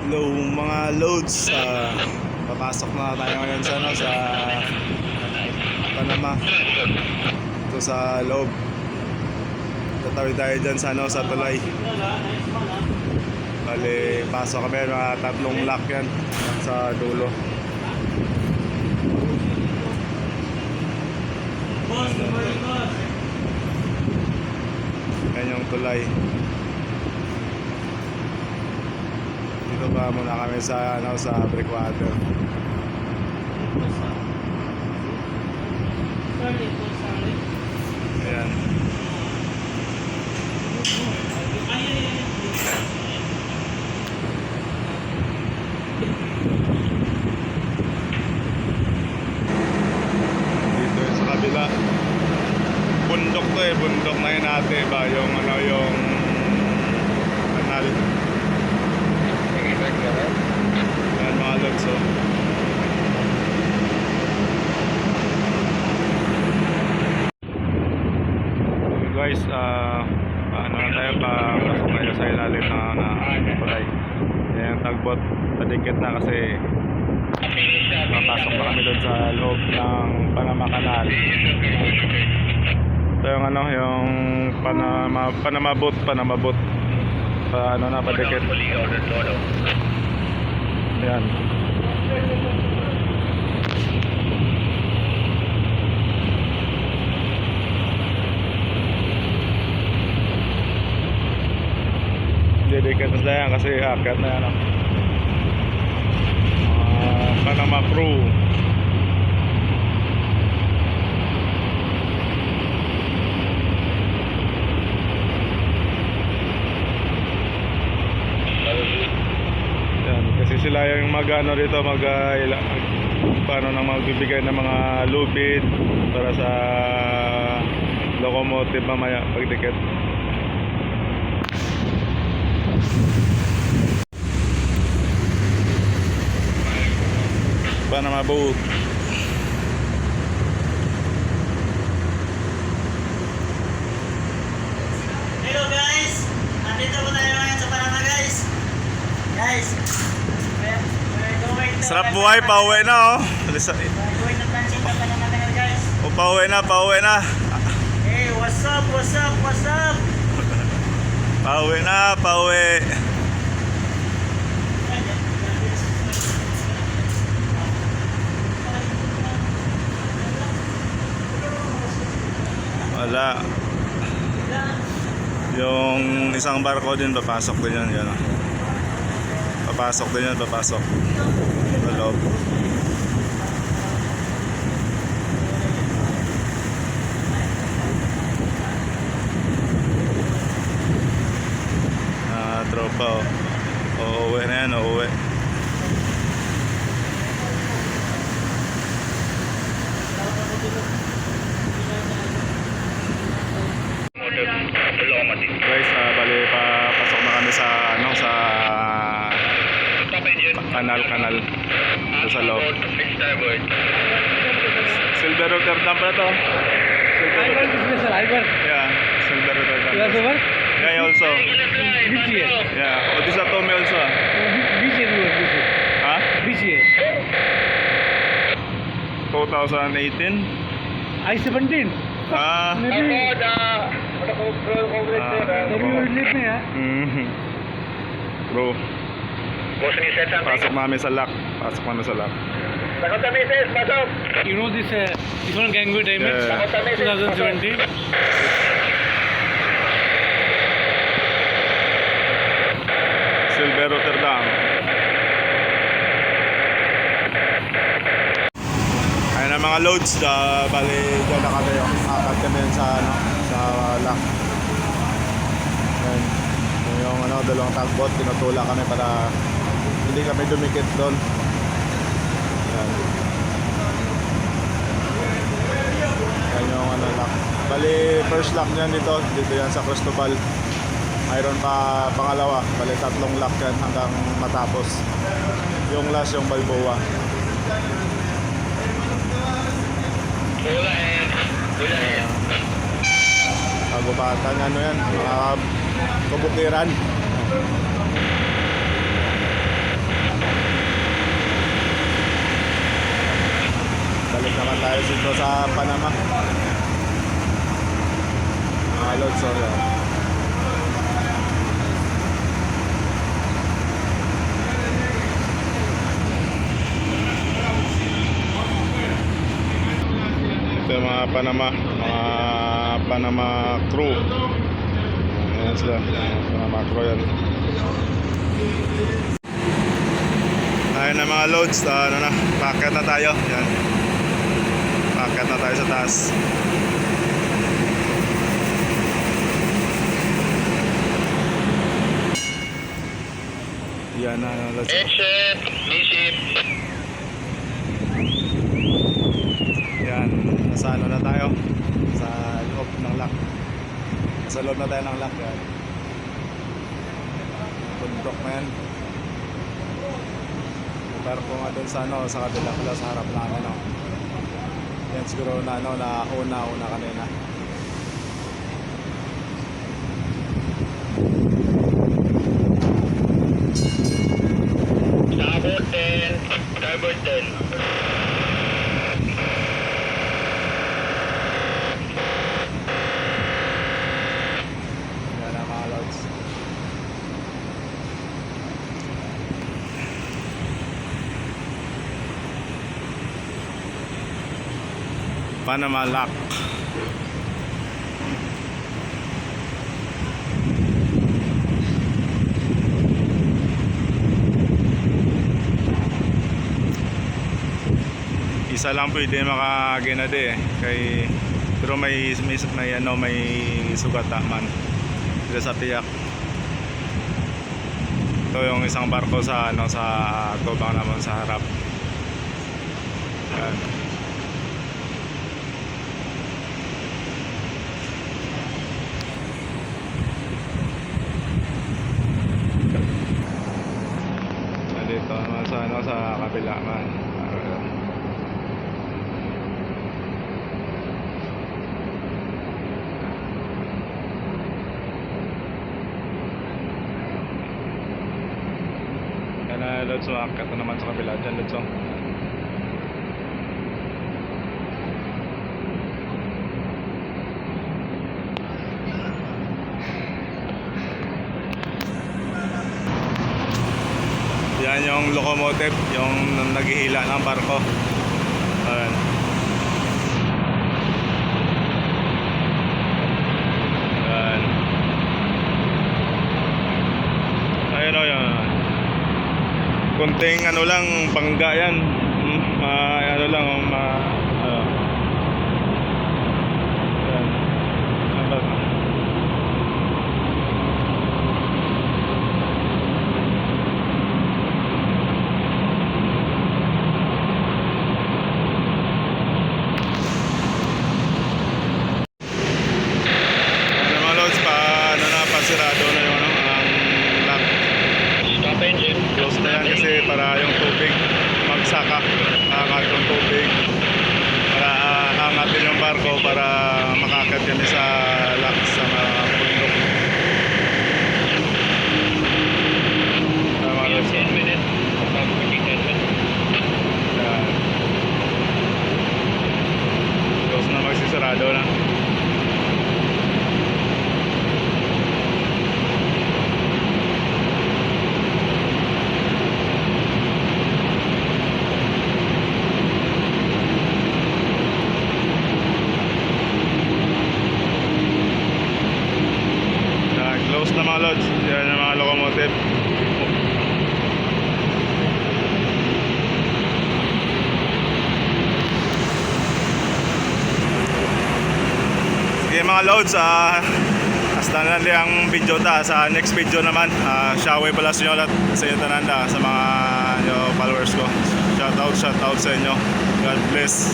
Hello mga loads, papasok na tayo ngayon sa Panama. Ito sa loob. Tatawid tayo dyan sa tulay. Bali, pasok kami, mga 3 lock yan sa dulo. Yan yung tulay. Dito pa muna kami sa breakwater. Ayan. Dito sa kabila. Bundok to bundok na yun natin ba yung yung kanal. Ayan mga lods, oh. Guys, paano na tayo, pasok tayo sa ilalim na tulay. Ayan, tagbot, padikit na kasi papasok na kami doon sa loob ng Panama Canal. Ito yung yung Panama boat. Na padikit. Ayan. Didikit na yan kasi akyat na yan, Panama crew. Yan, kasi sila yung dito paano na magbibigay ng mga lubid para sa locomotive mamaya pagdikit. Panama boat. Hello guys! Nandito po tayo ngayon sa Panama guys. Guys, we're going to... Sarap buhay, pauwi na, oh. We're going to transit sa Panama Canal guys. O, pauwi na. Hey, what's up? Pauwi. Wala. Yung isang barko din papasok din yan, Papasok. Sa loob. Tropa, uuwi na yan, uuwi. Guys, bali papasok na kami sa kanal dito sa loob. Silver Rotterdam pala to. Yeah, Silver Rotterdam. Yeah, also. Which year? Yeah, this is Tommy also. Which year you were this year? Huh? Which year? 2018. I-17. Maybe you will leave me, huh? Bro. Pasok namin sa lock. You know this one gangway damage? Yeah. 2017. Silver Rotterdam. Ayun na mga loads, bali dyan na kami, apat kami sa lock. Ayun. Yung dalawang tugboat, tinutula kami para hindi kami dumikit doon. Ayan. Ayan yung lock. Bali first lock niyan dito yan sa Cristobal. Mayroon pa pangalawa, bali 3 lock yan hanggang matapos. Yung last yung Balboa. Kagubatan, yan, mga kabukiran. Ayos dito sa Panama. Mga loads, so yan. Ito yung mga Panama crew. Ayan sila, Panama crew yan. Ayun na mga loads, ano na, packet na tayo. Yan. Packet na tayo sa taas. Yan na, loads. Exit, Bishop. Yan, nasa ano na tayo? Sa loob ng lock. Sa loob na tayo ng lock. Yan. Bundok na yan. Pero kung nga dun sa ano, sa kabila pala sa harap namin, no? Yan siguro na ano, na una kanina. Starboard 10. Yan na mga loads. Panama Lock. Isa lang pwede makaginade eh. Pero may ano, may sugat man. Dito sa tiyak. Ito yung isang barko sa ano, sa tubang naman sa harap. Yan. Dito naman sa ano, sa kabila man. Yan na loads, makakita naman sa kabila dyan loads. Yan yung locomotive, yung naghihila ng barko. Ayan. Ayan. Ayun o yan. Kunting ano lang, bangga yan. Ano lang, ayan. Ano ba? Sirado na yung ano, ang lock. Stop engine. Close na yan kasi para yung tubig magsaka, angat yung tubig para angatin yung barko para makakat kami sa lock sa mga bundok. Tama rin. 10 minutes. Stop working engine. Yan. Close na magsisarado na. Close na mga loads, yan ang mga locomotive. Sige mga loads, hasta na lang ang video ta. Sa next video naman, Shaway pala sa inyo lahat, sa inyo tananda, sa mga followers ko. Shout out sa inyo. God bless.